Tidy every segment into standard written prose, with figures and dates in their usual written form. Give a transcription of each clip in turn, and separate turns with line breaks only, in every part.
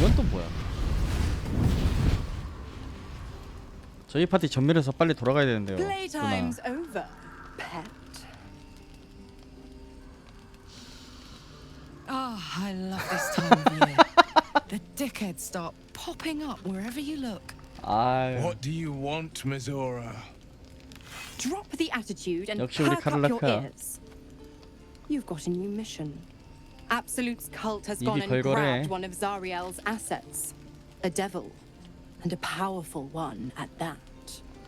이건 또 뭐야? 저희 파티 전멸해서 빨리 돌아가야 되는데요. 누나.
Playtime's over, pet.
Oh, I love this time of year. The dickheads start popping up wherever you look.
아유.
What do you want, Mizora?
Drop the attitude and
역시 우리
perk up your
카를라크야.
ears. You've got a new mission. Absolute's cult has
입이
gone and
걸걸해.
grabbed one of Zariel's assets. A devil. And a powerful one at that.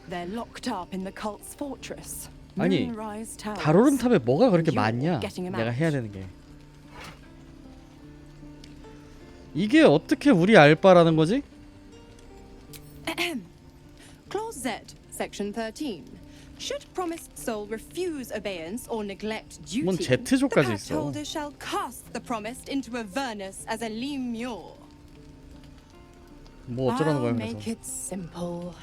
They're locked up in the cult's fortress.
아니,
Moonrise Towers.
달오름탑에 뭐가 그렇게
You're
많냐?
getting him
내가
out.
해야 되는 게. 이게 어떻게 우리 알바라는 거지?
Clause Z, Section 13. Should promised soul refuse obeyance or neglect duty,
뭔
the
Z조까지
pact
있어.
holder shall cast the promised into Avernus as a limur.
뭐 어쩌라는 거야
I'll
그래서.
make it simple.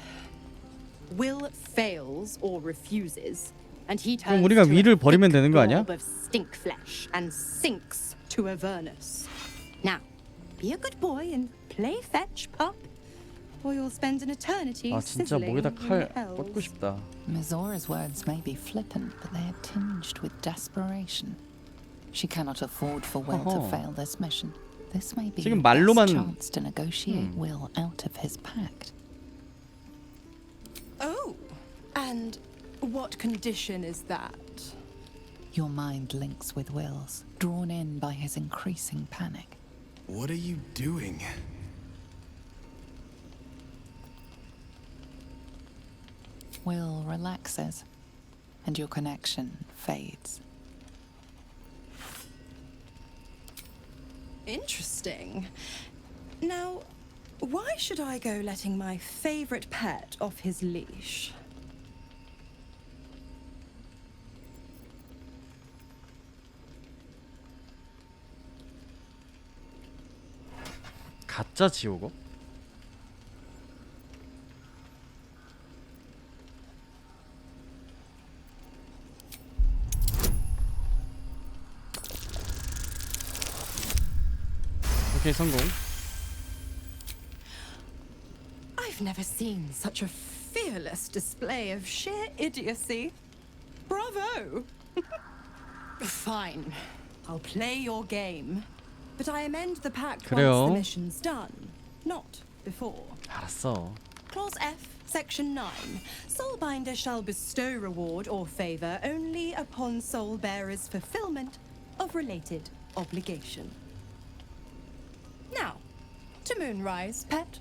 Will fails or refuses, and he turns
그럼 우리가
to a
위를 버리면
thick
되는 거 아니야?
blob of stink flesh and sinks to Avernus. Now, be a good boy and play fetch, pup, or you'll spend an eternity
아 진짜
sizzling
목에다
in
칼
hell.
꽂고 싶다.
Mizora's words may be flippant, but they are tinged with desperation. She cannot afford for Will to
어허.
fail this mission. This may be
지금
your best
말로만-
chance to negotiate Will out of his pact.
Oh, and what condition is that?
Your mind links with Will's, drawn in by his increasing panic.
What are you doing?
Will relaxes, and your connection fades.
Interesting. Now, why should I go letting my favorite pet off his leash?
가짜 지우고? 오케이 성공.
I've never seen such a fearless display of sheer idiocy. Bravo! Fine. I'll play your game. But I amend the pact once
그래요.
the mission's done, not before.
알았어.
Clause F, Section 9. Soulbinder shall bestow reward or favor only upon soul bearer's fulfillment of related obligation. Now, to Moonrise, pet.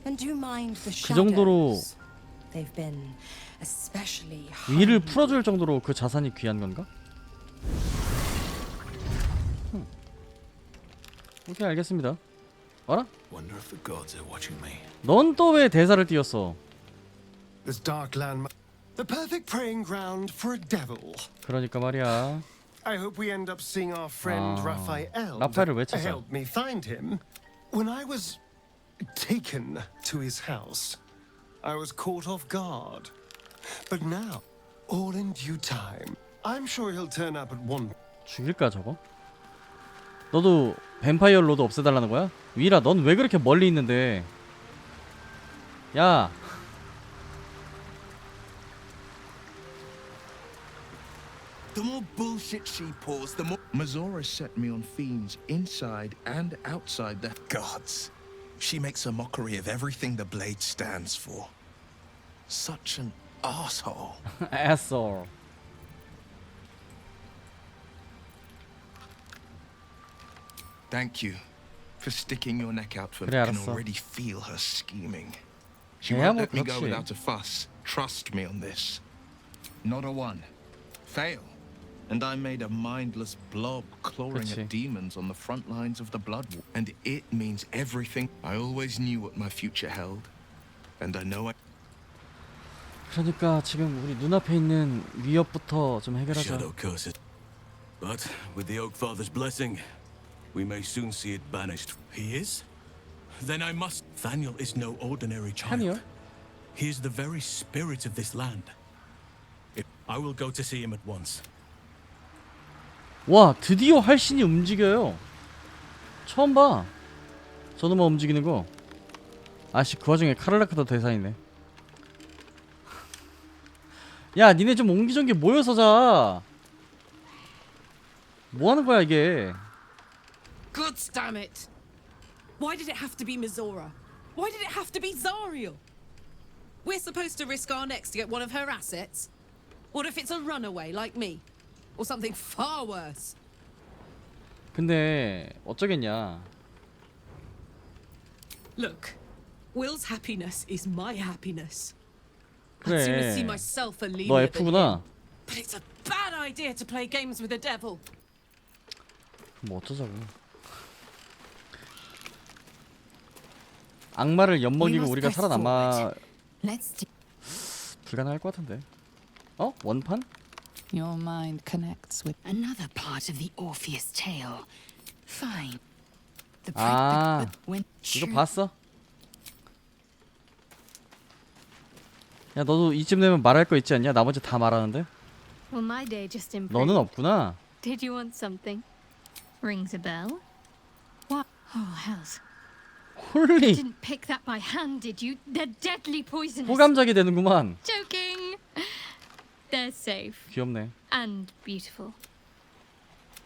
And do mind the
그 정도로
shadows. They've been especially
위를
hungry.
풀어줄 정도로 그 자산이 귀한 건가? 오케이 알겠습니다. 어라?
Wonder if the gods are watching me.
넌 또 왜 대사를 띄웠어?
This dark land, the perfect preying ground for a devil.
그러니까 말이야.
I hope we end up seeing our friend
아,
Raphael.
라파엘을 왜 찾아?
Help me find him. When I was taken to his house, I was caught off guard. But now, all in due time, I'm sure he'll turn up at one.
죽일까 저거? 너도 뱀파이어 로드 없애달라는 거야? 위라 넌 왜 그렇게 멀리 있는데? 야
The more bullshit she pours, the more. Mizora set me on fiends inside and outside the gods. She makes a mockery of everything the blade stands for. Such an asshole.
asshole.
Thank you for sticking your neck out for me.
그래,
I can
알았어.
already feel her scheming. She
Yeah,
won't
뭐
let me go
그렇지.
without a fuss. Trust me on this. Not a one. Fail. And I made a mindless blob clawing
그치.
at demons on the front lines of the blood war. And it means everything. I always knew what my future held. And I know I
그러니까 지금 우리 눈앞에 있는 위협부터 좀 해결하자.
Shadow curses. But with the Oak Father's blessing, we may soon see it banished. He is? Then I must. Thaniel is no ordinary
Thaniel?
child. He is the very spirit of this land. I will go to see him at once.
와 드디어 활신이 움직여요. 처음 봐. 저놈만 움직이는 거. 아씨 그 와중에 카를라크도 대사이네. 야 니네 좀 옹기종기 모여서 자. 뭐하는 거야 이게.
God damn it! Why did it have to be Mizora? Why did it have to be Zariel? We're supposed to risk our necks to get one of her assets? What if it's a runaway like me? Or something far worse?
근데 어쩌겠냐.
Look, Will's happiness is my happiness. I'd sooner see
그래
myself a
너
leader than him.
F구나.
But it's a bad idea to play games with the devil.
뭐 어쩌자고. 악마를 엿먹이고 우리가 살아남아
Let's do.
불가능할 것 같은데. 어? 원판?
Your mind connects with.
Another part of the Orpheus tale. Fine. The
아
when
이거 봤어? 야 너도 이쯤 되면 말할 거 있지 않냐? 나머지 다 말하는데?
Well, my day just improved.
너는 없구나.
Did you want something? Rings a bell? What? Oh, hells.
홀리
Didn't pick that by hand, did you? They're deadly poisonous.
호감작이 되는구만.
Joking. They're safe
귀엽네.
and beautiful.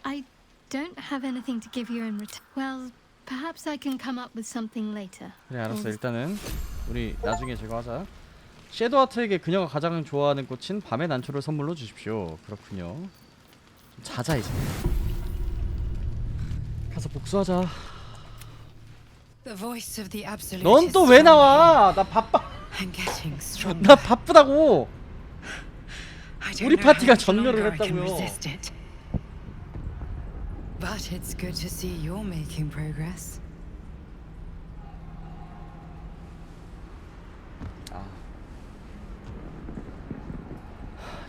I don't have anything to give you in return. Well, perhaps I can come up with something later.
그래 알았어. 일단은 우리 나중에 저거 하자. 섀도우 하트에게 그녀가 가장 좋아하는 꽃인 밤의 난초를 선물로 주십시오. 그렇군요. 자자 이제. 가서 복수하자.
the voice of the absolute.
넌 또 왜 나와? 나 바빠.
I'm getting stronger.
나 바쁘다고.
I don't
우리
know
파티가
how much
전멸을
longer I can
했다고요.
resist it. But it's good to see you're making progress.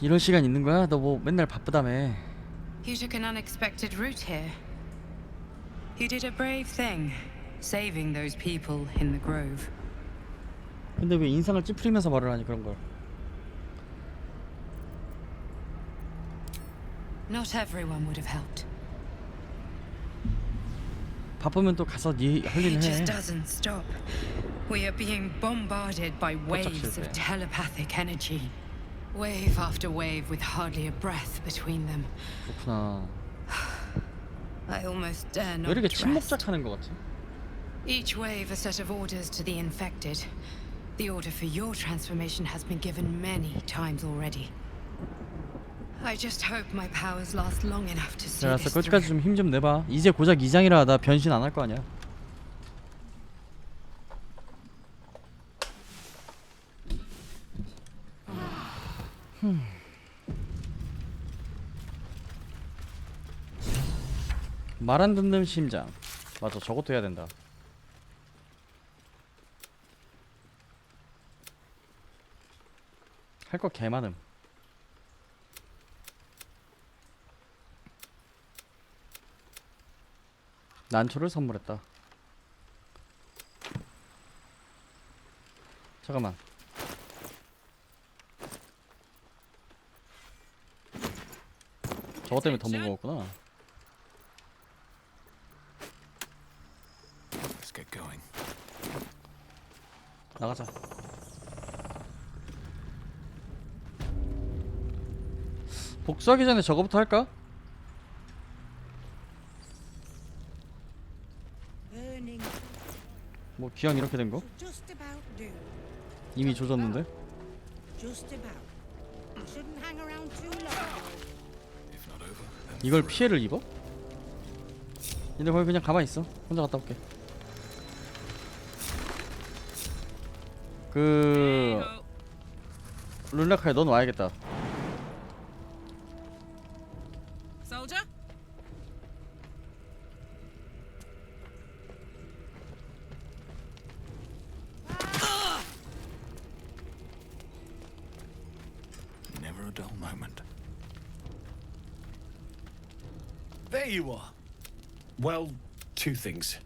이런 시간 있는 거야? 너 뭐 맨날 바쁘다며.
You took an unexpected route here. You did a brave thing, saving those people in the grove.
근데 왜 인상을 찌푸리면서 말을 하니 그런 걸?
Not everyone would have helped.
바쁘면 또 가서 네 할
It
일을
just
해.
doesn't stop. We are being bombarded by waves
실패.
of telepathic energy. Wave after wave with hardly a breath between them.
그렇구나.
I almost dare
왜
not
이렇게
rest.
침묵작하는 것 같지?
Each wave a set of orders to the infected. The order for your transformation has been given many times already. I just hope my powers last long enough to see
알았어.
this
끝까지
through.
좀 힘 좀 내봐. 이제 고작 2장이라 나 변신 안 할 거 아니야. 말 안 듣는 심장. 맞아, 저것도 해야 된다. 할 거 개 많음. 난초를 선물했다. 잠깐만. 저것 때문에 더 무거웠구나.
Let's get going.
나가자. 복수하기 전에 저거부터 할까? 뭐 기왕 이렇게 된 거?
Just about do.
이미 조졌는데?
Just about. Shouldn't hang around too long.
If not over, then
이걸 피해를 입어? 근데 거기 그냥 가만히 있어. 혼자 갔다 올게. 룰라카야, 넌 와야겠다.
Soldier?
never a dull moment.
There you are. Well, two things.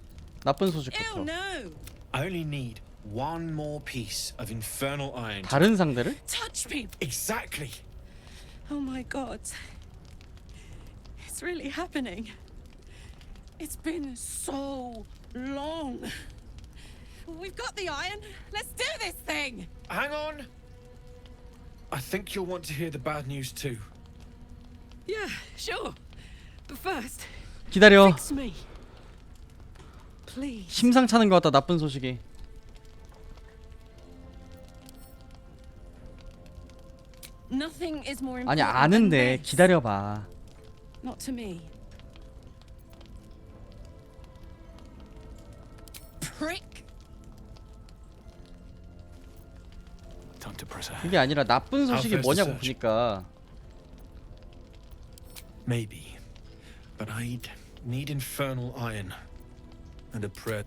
나쁜
Ew,
소식부터.
no!
I only need one more piece of infernal iron.
다른 상대를?
Touch me!
Exactly.
Oh my god. It's really happening. It's been so long. You've got the iron. Let's do this thing.
Hang on! I think you'll want to hear the bad news too.
Yeah, sure. But first,
기다려.
fix me. Please.
심상찮은 것 같다. 나쁜 소식이.
Nothing is more
아니
important
아는데
than this.
기다려봐.
Not to me. Prick.
Time to press ahead.
그게 아니라 나쁜 소식이
How first
뭐냐고
to search?
보니까.
Maybe. But I'd need infernal iron. And a prayer.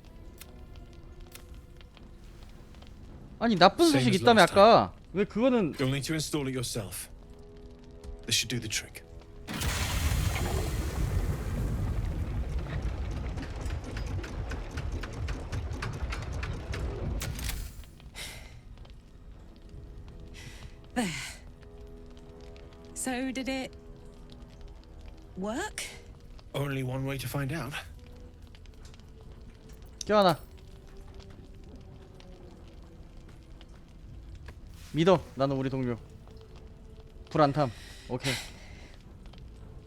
아니 나쁜
Same
소식
as
있다며
last
아까. 왜 그거는
You'll need to install it yourself. This should do the trick.
There. So did it work?
Only one way to find out.
껴안아. 믿어. 나는 우리 동료. 불안탐. 오케이.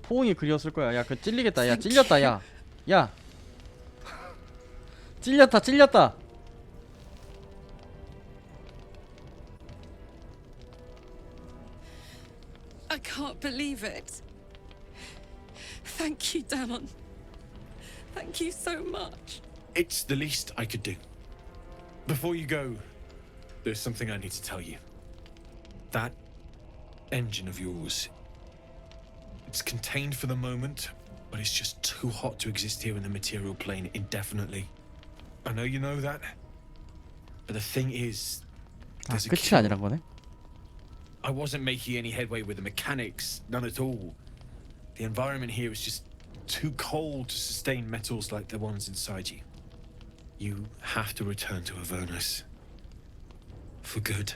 포옹이 그리웠을 거야. 야, 그 찔리겠다. 야, 찔렸다. 야. 야. 찔렸다. 찔렸다.
I can't believe it. Thank you, Damon. Thank you so much.
It's the least I could do. Before you go, there's something I need to tell you. That engine of yours, it's contained for the moment, but it's just too hot to exist here in the material plane indefinitely. I know you know that, but the thing is,
아,
there's a
끝이
cure.
아니란 거네.
I wasn't making any headway with the mechanics, none at all. The environment here is just too cold to sustain metals like the ones inside you. You have to return to Avernus. For good.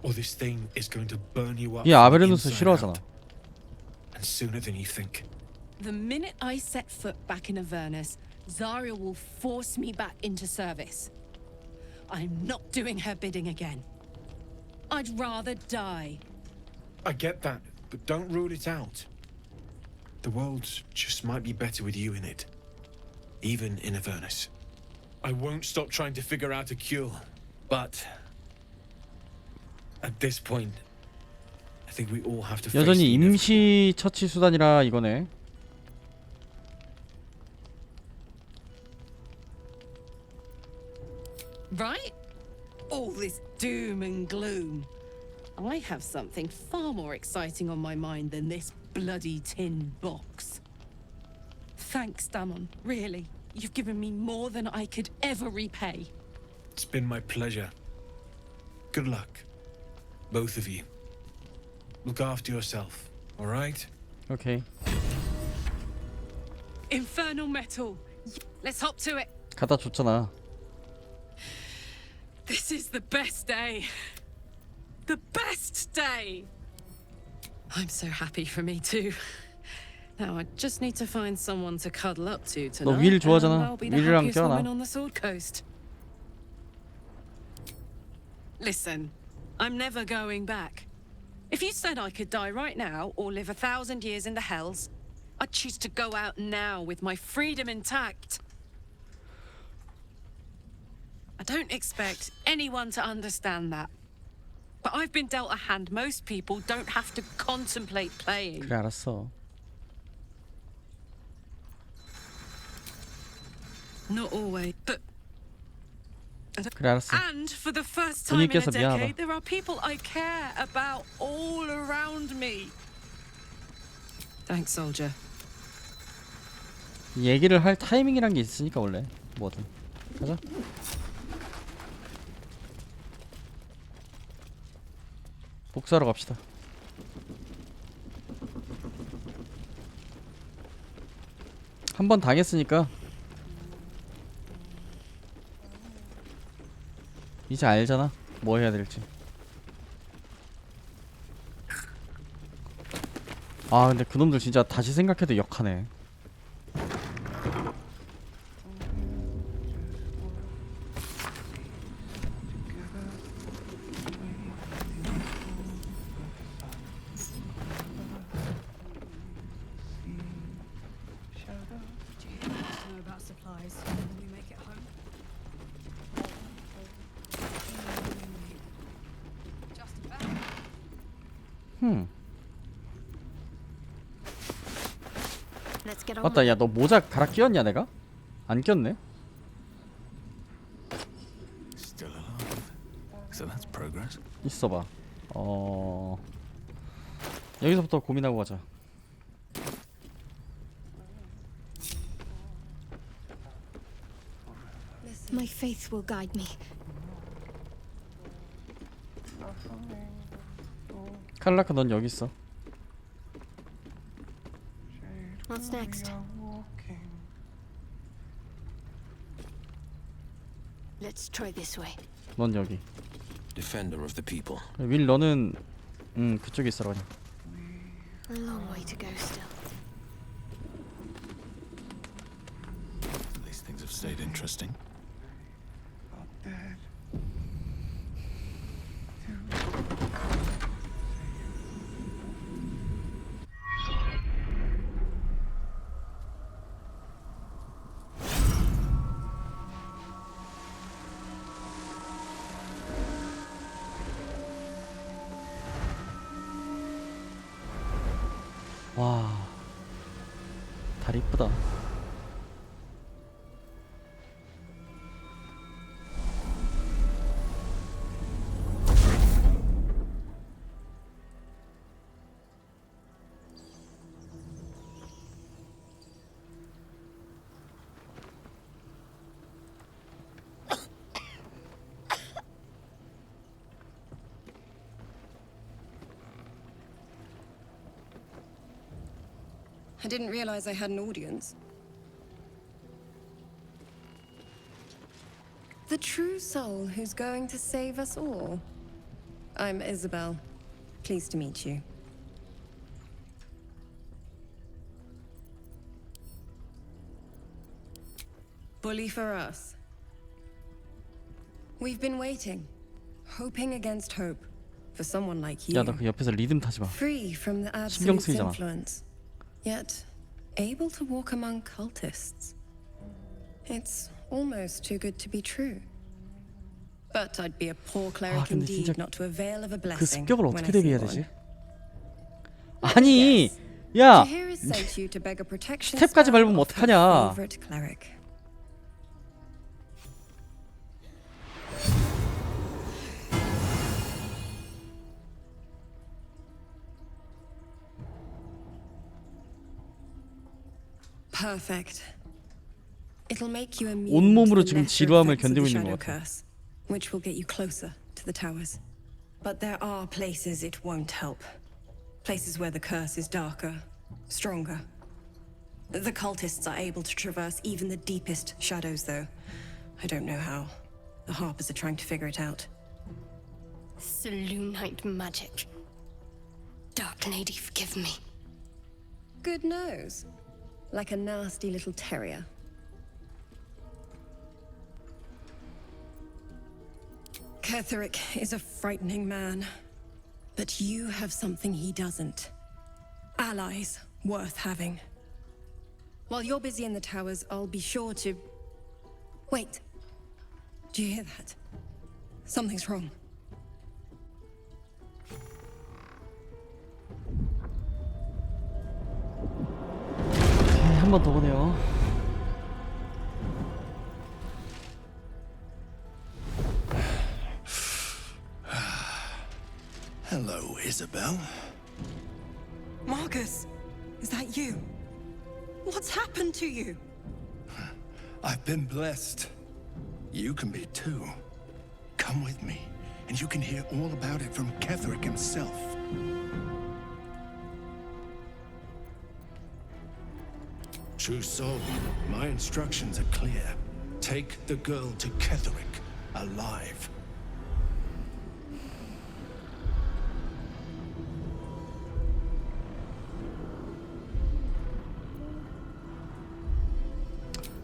Or this thing is going to burn you up.
얘
from the
아베르누스
inside
싫어하잖아.
out. And sooner than you think.
The minute I set foot back in Avernus, Zarya will force me back into service. I'm not doing her bidding again. I'd rather die.
I get that, but don't rule it out. The world just might be better with you in it. Even in Avernus. I won't stop trying to figure out a cure, but at this point, I think we all have to face
여전히
the inevitable.
임시 처치 수단이라 이거네.
Right? All this doom and gloom. I have something far more exciting on my mind than this bloody tin box. Thanks, Damon. Really. You've given me more than I could ever repay.
It's been my pleasure. Good luck, both of you. Look after yourself, all right?
오케이.
Infernal metal. Let's hop to it.
갖다 줬잖아.
This is the best day. The best day. I'm so happy for me too. Now I just need to find someone to cuddle up to
너
tonight.
윌 좋아하잖아.
and I'll be the
윌이랑
happiest woman
껴안아.
on the Sword Coast. Listen, I'm never going back. If you said I could die right now or live 1,000 years in the Hells, I'd choose to go out now with my freedom intact. I don't expect anyone to understand that. But I've been dealt a hand most people don't have to contemplate playing.
그래 알았어.
Not always, but...
그래 알았어.
And for the first time in a
분위기에서 미안하다.
decade, there are people I care about all around me. Thanks, soldier.
얘기를 할 타이밍이란 게 있으니까 원래 뭐든. 가자. 복수하러 갑시다. 한 번 당했으니까 이제 알잖아 뭐 해야 될지. 아 근데 그놈들 진짜 다시 생각해도 역하네.
Let's get on.
맞다. 야, 너 모자 갈아 끼웠냐 내가? 안 꼈네.
Still alive. So that's progress.
있어봐. 여기서부터 고민하고 가자.
My faith will guide me.
칼라카 넌 여기 있어.
What's next? Let's try this way.
넌 여기.
Defender of the people.
윌 너는 그쪽에 있어라 그냥.
A long way to go still.
These things have stayed interesting.
와, 다리 이쁘다.
I didn't realize I had an audience. The true soul who's going to save us all. I'm Isabel. Pleased to meet you. Bully for us. We've been waiting, hoping against hope, for someone like you.
야, 너 그 옆에서 리듬 타지 마.
Free from the
신경
absolute
쓰이잖아.
influence, yet able to walk among cultists. It's almost too good to be true. But I'd be a poor cleric
근데
indeed
진짜
not to avail of a
그
blessing.
습격을
when
어떻게
I see
대비해야
one.
되지? 아니, 야,
Tahir has sent you to beg a protection
스텝까지
spell
밟으면
of her
어떡하냐?
favorite cleric. Perfect. It'll make you immune
온몸으로
to the
지금
lesser
지루함을
effects of
견디고
the
있는
shadow
것 같아.
curse, which will get you closer to the towers. But there are places it won't help. Places where the curse is darker, stronger. The cultists are able to traverse even the deepest shadows, though. I don't know how. The Harpers are trying to figure it out.
Selunite magic. Dark Lady, forgive me.
Good nose. Like a nasty little terrier. Ketheric is a frightening man. But you have something he doesn't. Allies worth having. While you're busy in the towers, I'll be sure to... Wait. Do you hear that? Something's wrong.
한 번 더 보네요.
Hello, Isabel.
Marcus, is that you? What's happened to you?
I've been blessed. You can be too. Come with me, and you can hear all about it from Ketheric himself. True soul, my instructions are clear. Take the girl to Ketheric, alive.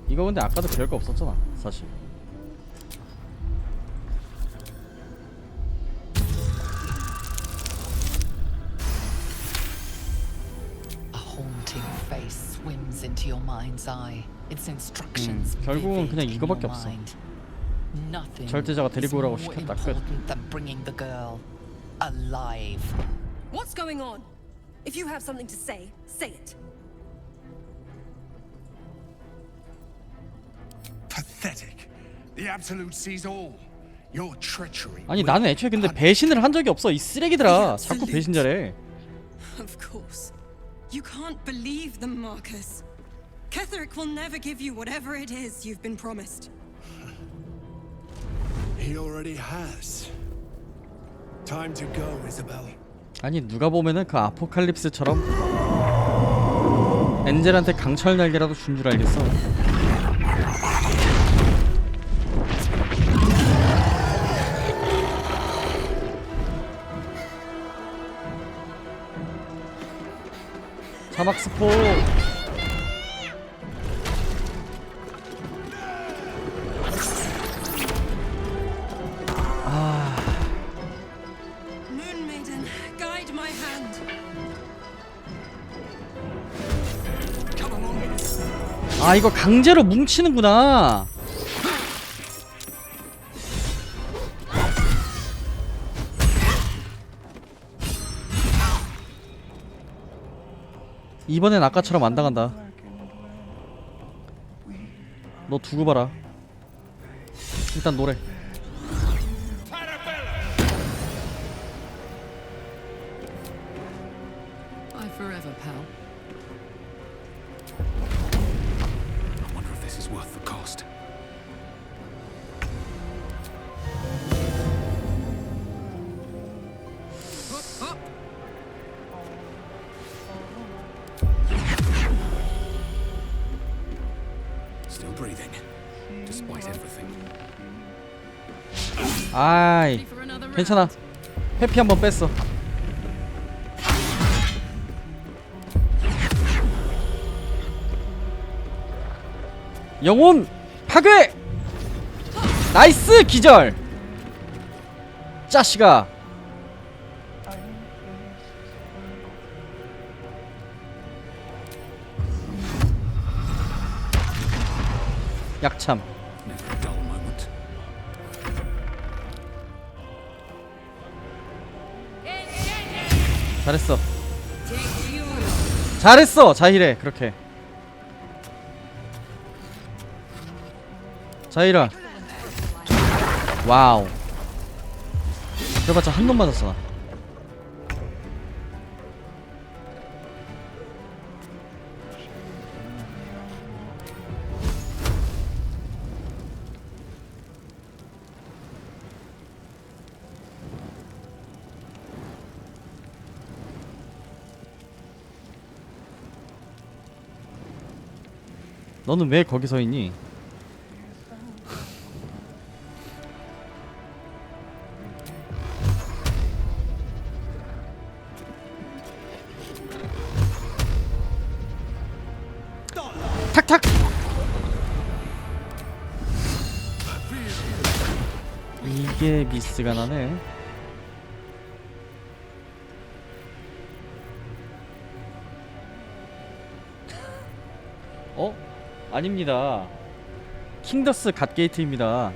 이거 근데 아까도 별거 없었잖아, 사실.
A haunting face swims into your mind's eye. Its instructions
결국은 그냥
vivid in
이거밖에
your
없어.
mind. Nothing
절대자가
is
데리고 오라고
more
시켰다. 끝.
important than bringing the girl alive.
What's going on? If you have something to say, say it.
Pathetic. The Absolute sees all. Your treachery.
아니 나는 애초에 근데 배신을 한 적이 없어 이 쓰레기들아. 자꾸 배신자래.
Of course. You can't believe them, Marcus. Ketherick will never give you whatever it is you've been promised.
He already has. Time to go, Isabel.
아니 누가 보면은 그 아포칼립스처럼 엔젤한테 강철 날개라도 준 줄 알겠어. 사막 스포.
Moon Maiden, guide my hand.
아 이거 강제로 뭉치는구나. 이번엔 아까처럼 안 당한다. 너 두고 봐라. 일단 노래.
Bye forever, pal.
I wonder if this is worth the cost. Still breathing, despite everything.
아이 괜찮아. 회피 한번 뺐어. 영혼 파괴. 나이스 기절. 짜식아. 약참.
Never a dull moment.
잘했어. 잘했어. 자힐해. 그렇게. 자힐아. 와우. 그래봤자 한 놈 맞았어 나. 너는 왜 거기 서 있니? 탁탁! 이게 미스가 나네. 어? 아닙니다. 킹더스 갓게이트입니다.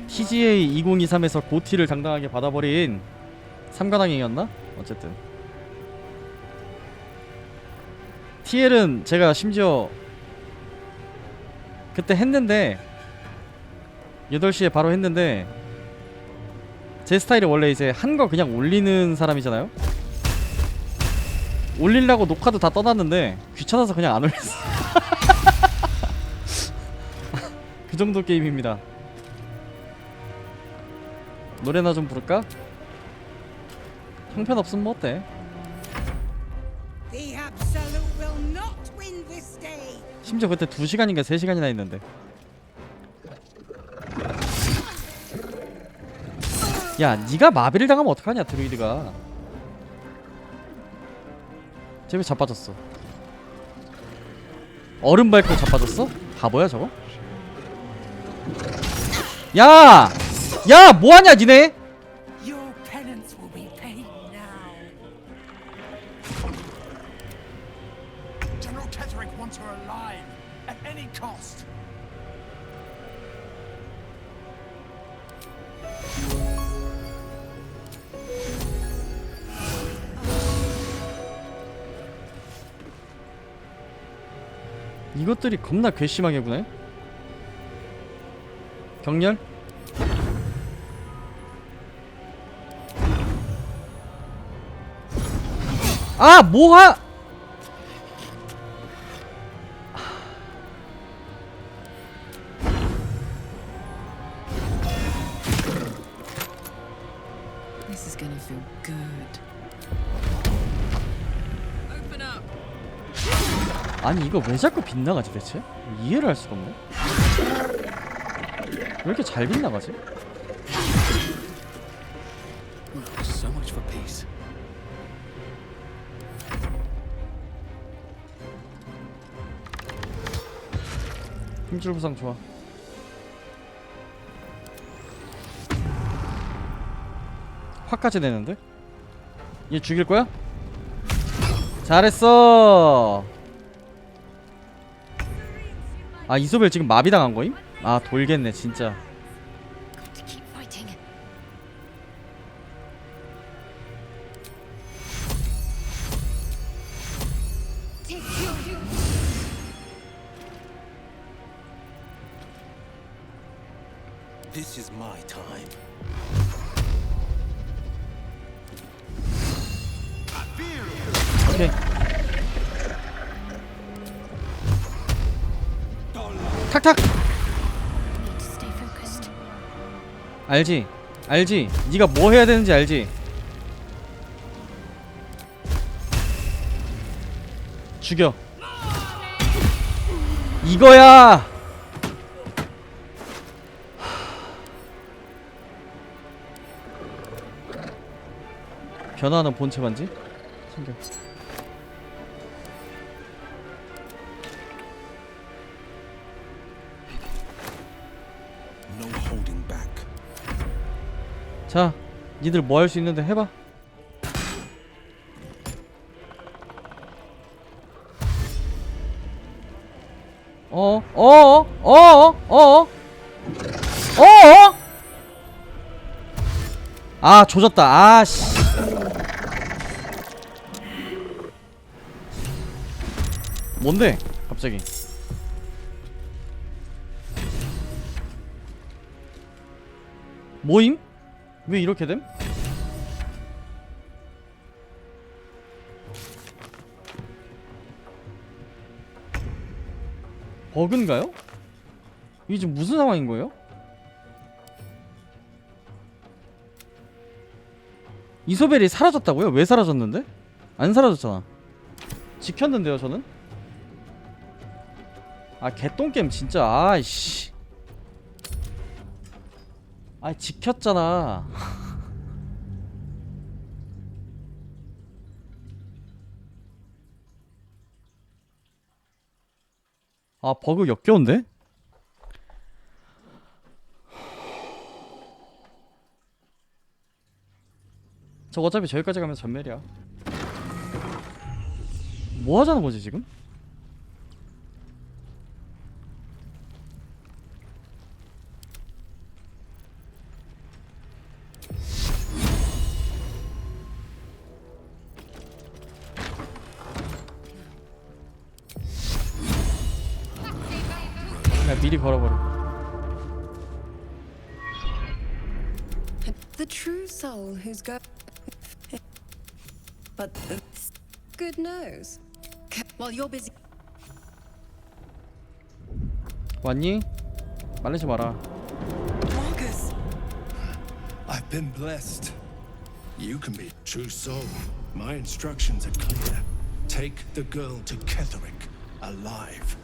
TGA 2023에서 고티를 당당하게 받아버린 삼관왕이었나? 어쨌든 TL은 제가 심지어 그때 했는데 8시에 바로 했는데 제 스타일이 원래 이제 한 거 그냥 올리는 사람이잖아요. 올리려고 녹화도 다 떠났는데 귀찮아서 그냥 안 올렸어. 그 정도 게임입니다. 노래나 좀 부를까? 형편없으면 뭐 어때?
The Absolute will not win this day.
심지어 그때 2시간인가 3시간이나 했는데. 야 니가 마비를 당하면 어떡하냐 드루이드가. 쟤 왜 자빠졌어? 얼음 밟고 자빠졌어? 바보야 저거? 야! 야 뭐하냐 니네?
Your penance will be paid now.
General Ketherick wants her alive at any cost.
이것들이 겁나 괘씸하게 구네. 경렬? 아 뭐하!
This is gonna feel good. Open up.
아니 이거 왜 자꾸 빗나가지 대체? 이해를 할 수가 없네. 왜 이렇게 잘 빗나가지?
So much for peace.
힘줄 부상 좋아. 화까지 내는데? 얘 죽일 거야? 잘했어. 아 이소벨 지금 마비당한 거임? 아 돌겠네 진짜.
To keep fighting.
This is my time.
오케이. 탁탁.
Need to stay focused.
알지? 알지? 네가 뭐 해야 되는지 알지? 죽여. 이거야. 변화하는 본체 반지? 챙겨.
No holding back.
자, 니들 뭐 할 수 있는데 해봐. 아, 조졌다. 아, 씨. 뭔데? 갑자기. 뭐임? 왜 이렇게 됨? 버그인가요? 이게 지금 무슨 상황인 거예요? 이소벨이 사라졌다고요? 왜 사라졌는데? 안 사라졌잖아. 지켰는데요 저는? 아 개똥게임 진짜. 아이씨. 아 지켰잖아. 아 버그 역겨운데? 저 어차피 저기까지 가면 전멸이야. 뭐 하자는 거지 지금? 그냥 미리 걸어버려.
The true soul who's go. But the good knows. While you're busy.
왔니? 말리지 마라.
Marcus.
I've been blessed. You can be true soul. My instructions are clear. Take the girl to Ketherick alive.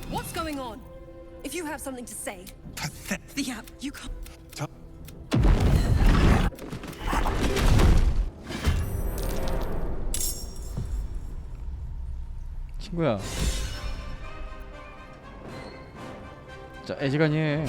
What's going on? If you have something to say.
Pathetic.
Yeah, you can't.
친구야. 자, 애지간히 해.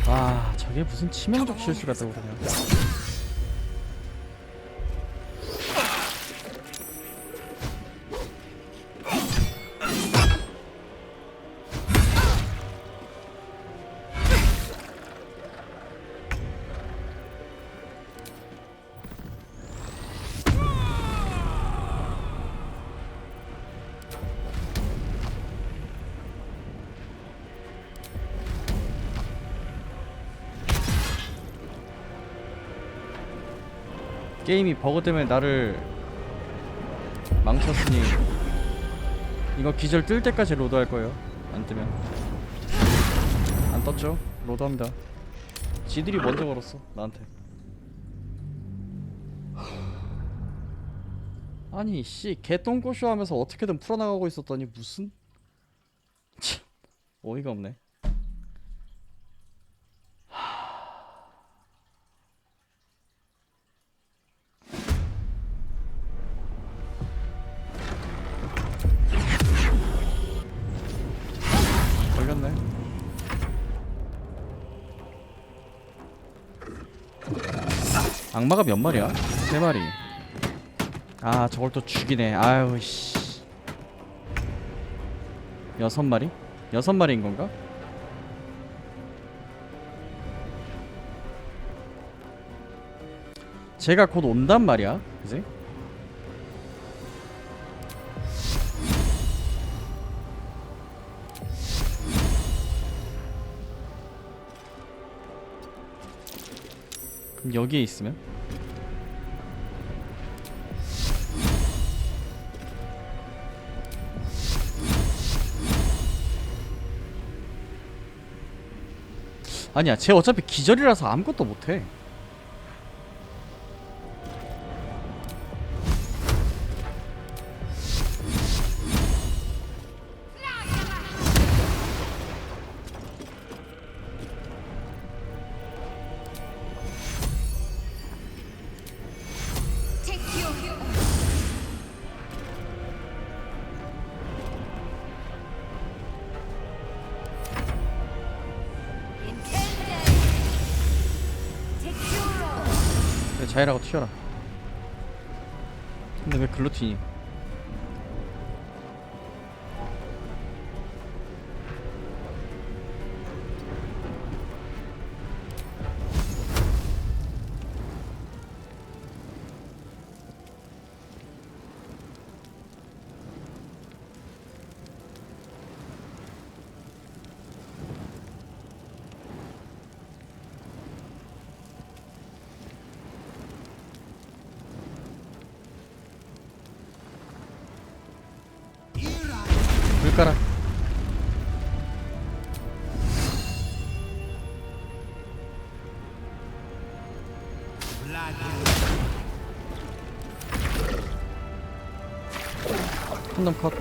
아, 저게 무슨 치명적 실수라고 그러냐. 게임이 버그 때문에 나를 망쳤으니 이거 기절 뜰 때까지 로드할 거예요. 안 뜨면 안 떴죠? 로드합니다. 지들이 먼저 걸었어 나한테. 아니 씨 개똥꼬쇼 하면서 어떻게든 풀어나가고 있었더니 무슨 참 어이가 없네. 걸렸네. 악마가 몇 마리야? 3마리. 아 저걸 또 죽이네. 아유 씨. 6마리? 6마리인 건가? 제가 곧 온단 말이야. 그지? 그럼 여기에 있으면? 아니야 쟤 어차피 기절이라서 아무것도 못해. 그래 자이라고 튀어라. 근데 왜 글로 튀니? 불 깔아. 한놈 컷.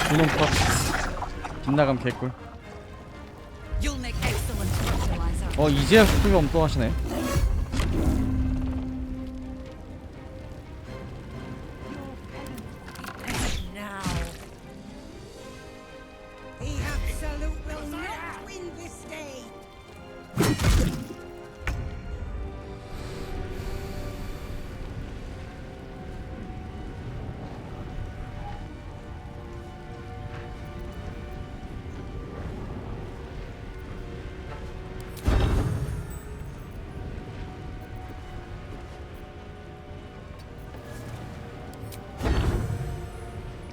두놈 컷. 빗나감 개꿀. 이제야 속도가 엄청하시네.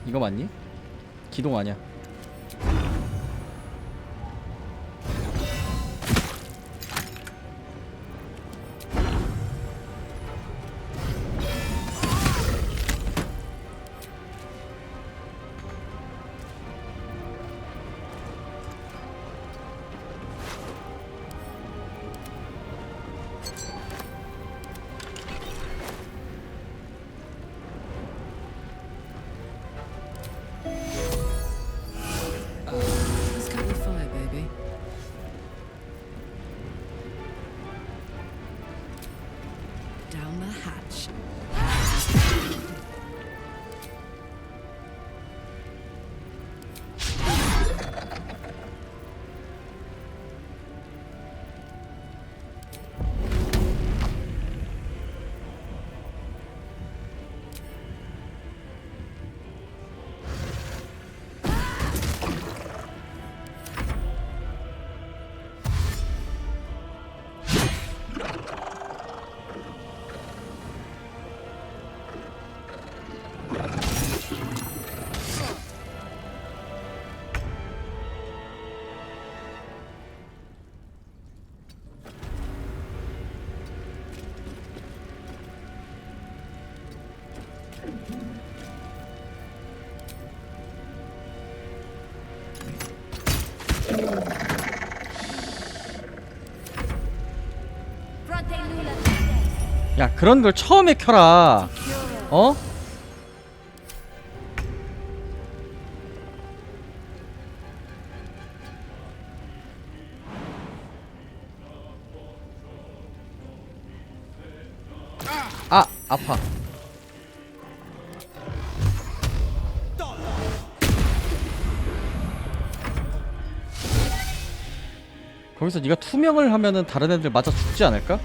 이거 맞니? 기동 아니야. 야, 그런 걸 처음에 켜라. 어? 아, 아파. 거기서 네가 투명을 하면은 다른 애들 맞아 죽지 않을까?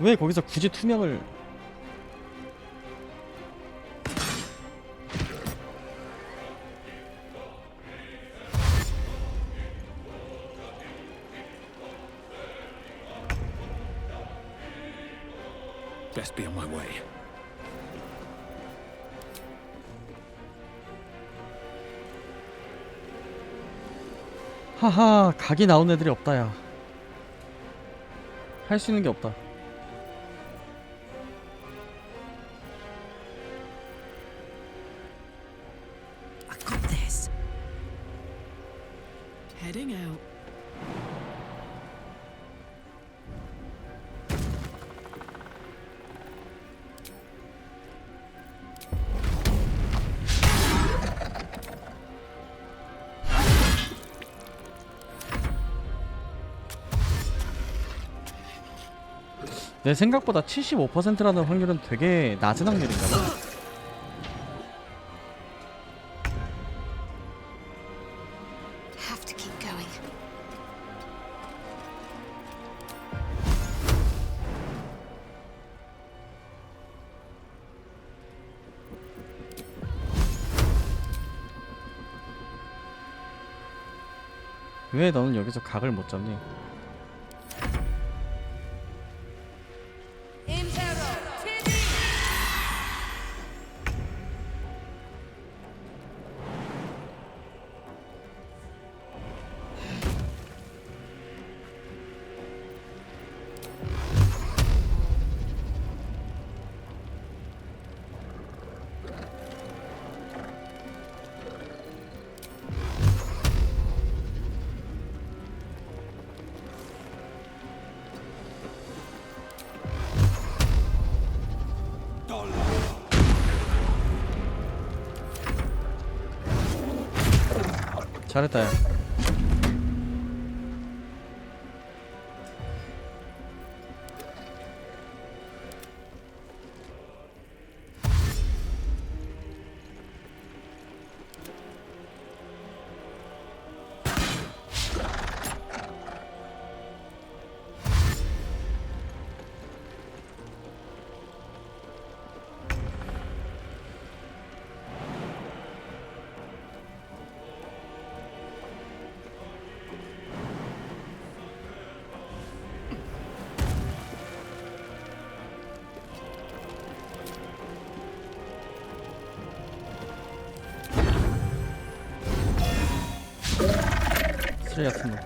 왜 거기서 굳이 투명을...
Best be on my way.
하하, 각이 나온 애들이 없다. 야, 할 수 있는 게 없다.
I got this. Heading out.
내 생각보다 75%라는 확률은 되게 낮은 확률인가봐.
Have to keep going.
왜 너는 여기서 각을 못 잡니? 잘했다. 야. 쓰레기 같은 놈.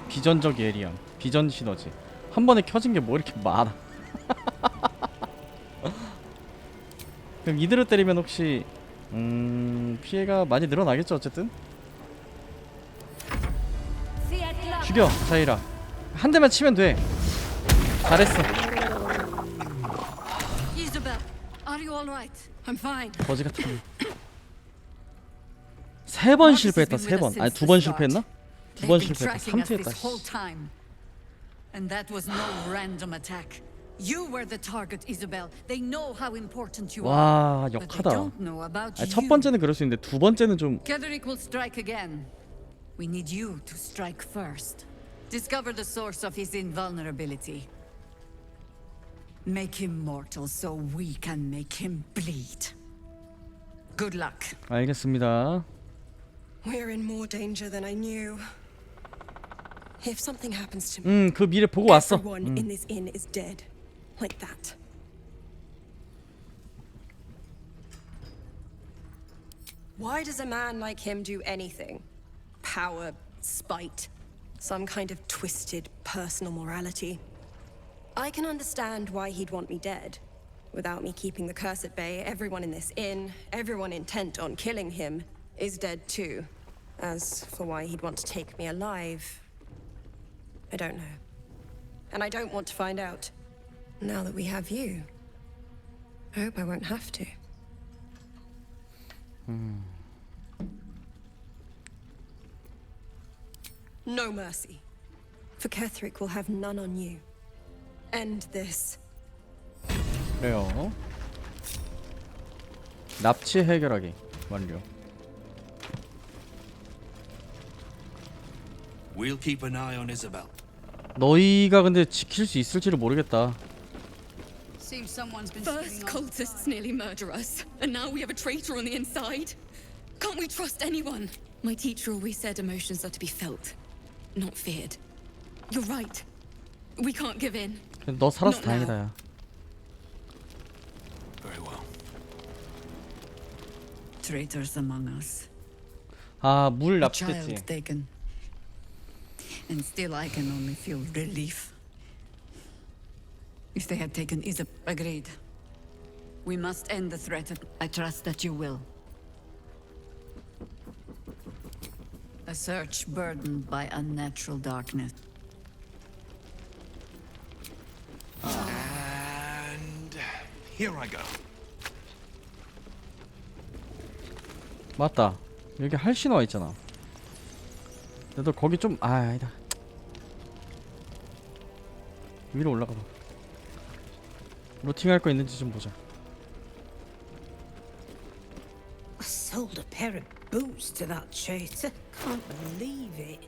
비전적 예리함. 비전 시너지. 한 번에 켜진 게 뭐 이렇게 많아. 그럼 이대로 때리면 혹시 피해가 많이 늘어나겠죠. 어쨌든 죽여 자이라. 한 대만 치면 돼. 잘했어.
Isabel, are you all right? I'm fine.
거지 같은 놈. 3번 실패했다. 3번. 아니 2번 실패했나? 2번 실패했다. 3트였다.
And that was no random attack. You were the target, Isabel. They know how important you are.
와,
But they
역하다.
don't know about
아니,
you.
첫 번째는 그럴 수 있는데 두 번째는 좀...
Ketherick will strike again. We need you to strike first. Discover the source of his invulnerability. Make him mortal so we can make him bleed. Good luck.
알겠습니다.
We're in more danger than I knew. If something happens to me,
그 미래 보고 왔어.
everyone in this inn is dead. Like that. Why does a man like him do anything? Power, spite. Some kind of twisted personal morality. I can understand why he'd want me dead. Without me keeping the curse at bay, everyone in this inn, everyone intent on killing him, is dead too. As for why he'd want to take me alive, I don't know. And I don't want to find out. Now that we have you, I hope I won't have to. No mercy. For Ketherick will have none on you. End this.
그래요. 납치 해결하기 완료.
We'll keep an eye on Isabel.
너희가 근데 지킬 수 있을지를 모르겠다.
Seems someone's been
First cultists nearly murder us, and now we have a traitor on the inside. Can't we trust anyone? My teacher always said emotions are to be felt, not feared. You're right. We can't give in.
너 살아서
Not now.
다행이다. 야.
Very well.
traitors among us.
아, 물
A
납치됐지.
child taken. And still I can only feel relief. If they had taken Isab, agreed. We must end the threat. I trust that you will. A search burdened by unnatural darkness.
And here I go.
맞다. 여기 할신 와 있잖아. 너도 거기 좀 아니다. 위로 올라가 봐. 루팅할 거 있는지 좀 보자.
I sold a pair of boots to that traitor. Can't believe it.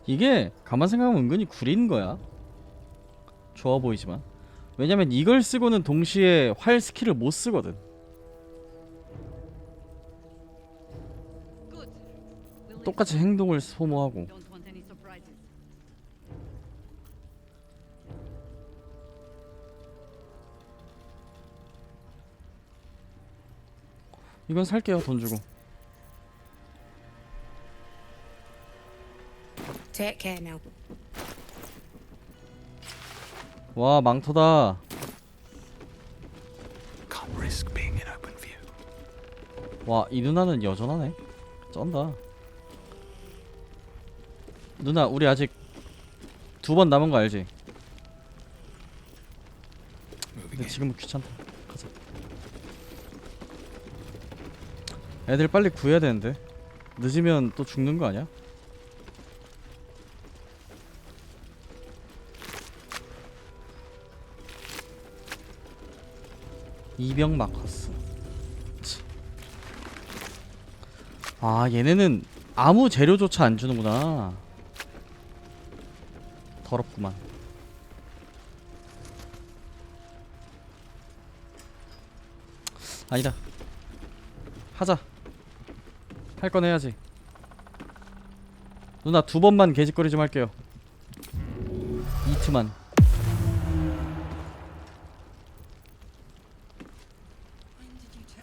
이게 가만 생각하면 은근히 구린 거야. 좋아 보이지만. 왜냐면 이걸 쓰고는 동시에 활 스킬을 못 쓰거든. 똑같이 행동을 소모하고. 이건 살게요, 돈 주고.
Take care now.
와, 망토다.
Can't risk being in open view.
와, 이 누나는 여전하네. 쩐다. 누나, 우리 아직 2번 남은 거 알지? 근데 지금은 귀찮다. 가자. 애들 빨리 구해야 되는데. 늦으면 또 죽는 거 아니야? 이병 마커스. 아, 얘네는 아무 재료조차 안 주는구나. 더럽구만. 아니다. 하자. 할 건 해야지. 누나 2번만 개짓거리 좀 할게요. 이트만.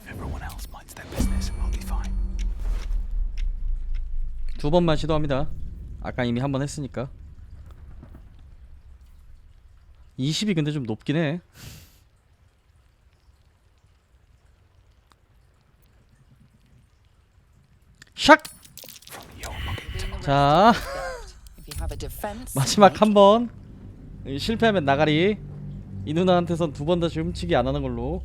Everyone else minds their business. I'll be fine.
2번만 시도합니다. 아까 이미 한 번 했으니까. 20이 근데 좀 높긴 해. 샥! 자, 마지막 한 번. 실패하면 나가리. 이 누나한테선 2번 다시 훔치기 안 하는 걸로.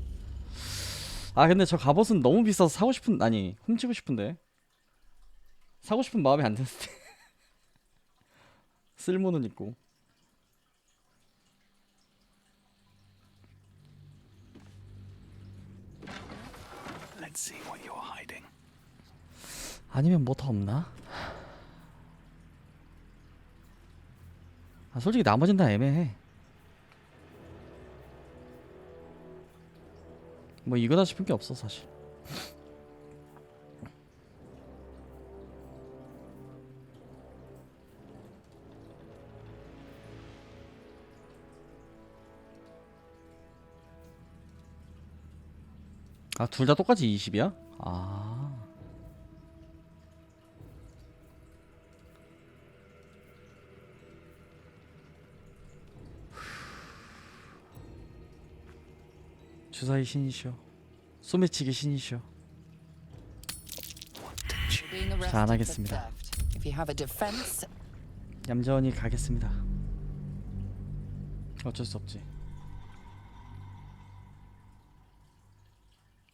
아, 근데 저 갑옷은 너무 비싸서 사고 싶은, 아니, 훔치고 싶은데. 사고 싶은 마음이 안 드는데. 쓸모는 있고.
I'd see what you're hiding.
아니면 뭐 더 없나? 아 솔직히 나머진 다 애매해. 뭐 이거다 싶은 게 없어 사실. 아 둘 다 똑같이 20이야? 아 주사위 신이시여 소매치기 신이시여. 자 안하겠습니다.
If you have a defense,
얌전히 가겠습니다. 어쩔 수 없지.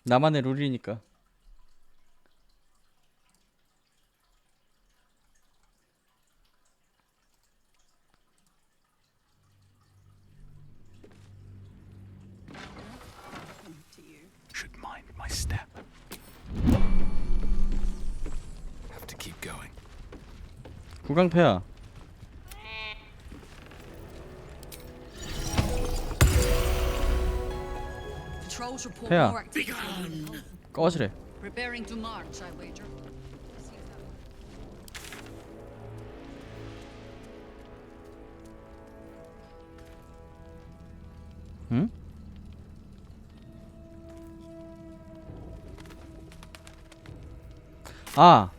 나만의 룰이니까.
Should mind my step. Have to keep going.
구강패야.
Patrols report
Here.
more activity.
꺼지래.
Preparing to march, I wager.
응? 아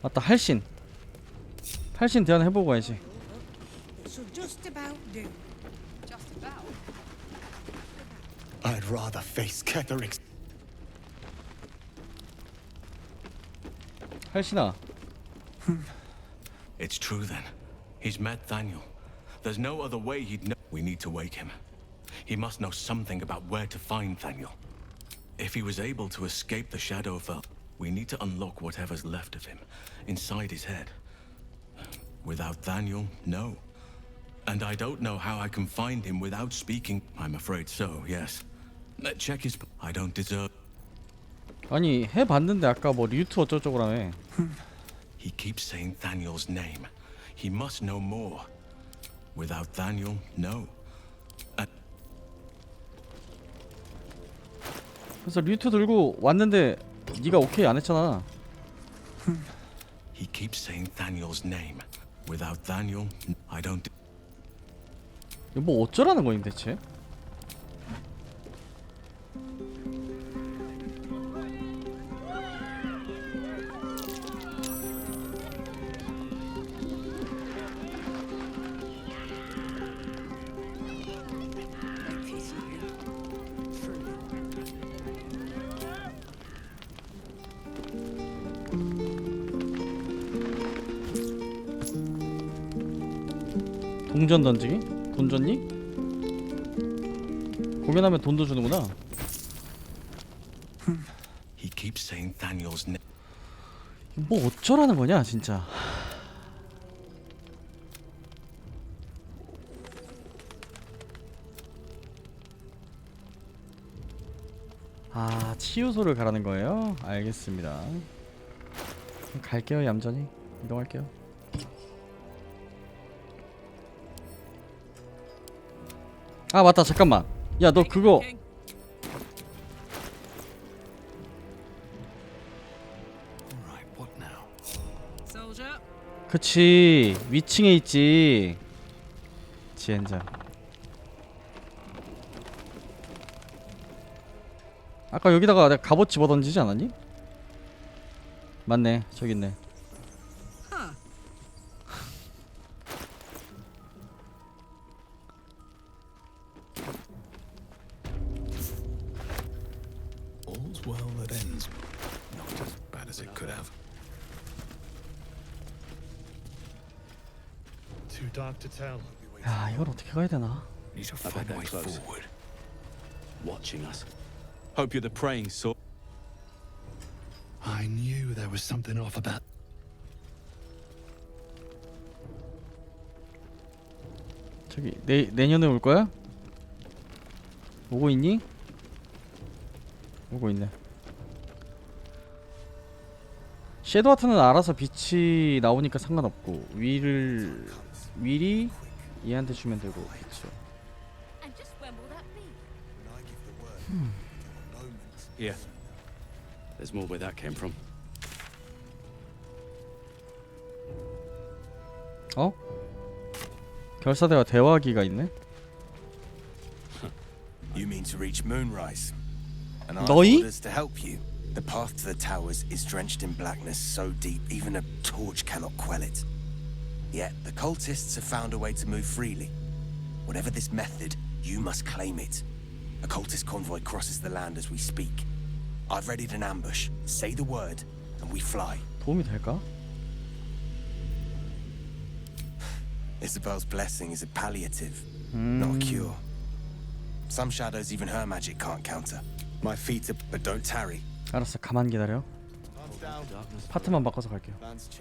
맞다 할신 대안 해보고 가야지.
So just about do.
Just about.
I'd rather face Ketheric's.
할신아
It's true then. He's met Thaniel. There's no other way he'd know. We need to wake him. He must know something about where to find Thaniel. If he was able to escape the Shadowfell, we need to unlock whatever's left of him inside his head. Without Thaniel, no. And I don't know how I can find him without speaking. I'm afraid so, yes. Check his... I don't deserve...
아니 해봤는데 아까 뭐 류트 어쩌고저쩌고라며.
He keeps saying Thaniel's name. He must know more. Without Thaniel, no.
그래서 류트 들고 왔는데 네가 오케이 안 했잖아.
He keeps saying Thaniel's name. Without Thaniel, I don't...
이거 뭐 어쩌라는 거임 대체? 동전 던지기? 돈 줬니? 공연하면 돈도 주는구나.
He keeps saying Thaniel's name.
뭐 어쩌라는 거냐 진짜. 아 치유소를 가라는 거예요? 알겠습니다. 그럼 갈게요. 얌전히 이동할게요. 아 맞다 잠깐만. 야 너 그거
Soldier.
그치 위층에 있지. 지엔장. 아까 여기다가 내가 갑옷 집어던지지 않았니? 맞네 저기 있네.
Huh.
All's well that ends. Not as bad as it could have.
Too dark to tell.
야 이걸 어떻게 가야 되나?
Need to find a way
close.
forward.
Watching us. Hope you're the praying sort.
I knew there was something off about.
저기 내년에 올 거야? 오고 있니? 오고 있네. 섀도우 하트는 알아서 빛이 나오니까 상관없고 윌이 얘한테 주면 되고. 그쵸.
Yeah. There's more where that came from.
어? 결사대와 대화기가 있네?
You mean to reach Moonrise? And I have
너희?
orders to help you. The path to the towers is drenched in blackness so deep even a torch cannot quell it. Yet the cultists have found a way to move freely. Whatever this method, you must claim it. A cultist convoy crosses the land as we speak. I've readied an ambush. Say the word, and we fly.
도움이 될까?
Isabel's blessing is a palliative, not a cure. Some shadows even her magic can't counter. My feet are, but don't tarry.
알았어, 가만 기다려. 파트만 바꿔서 갈게요.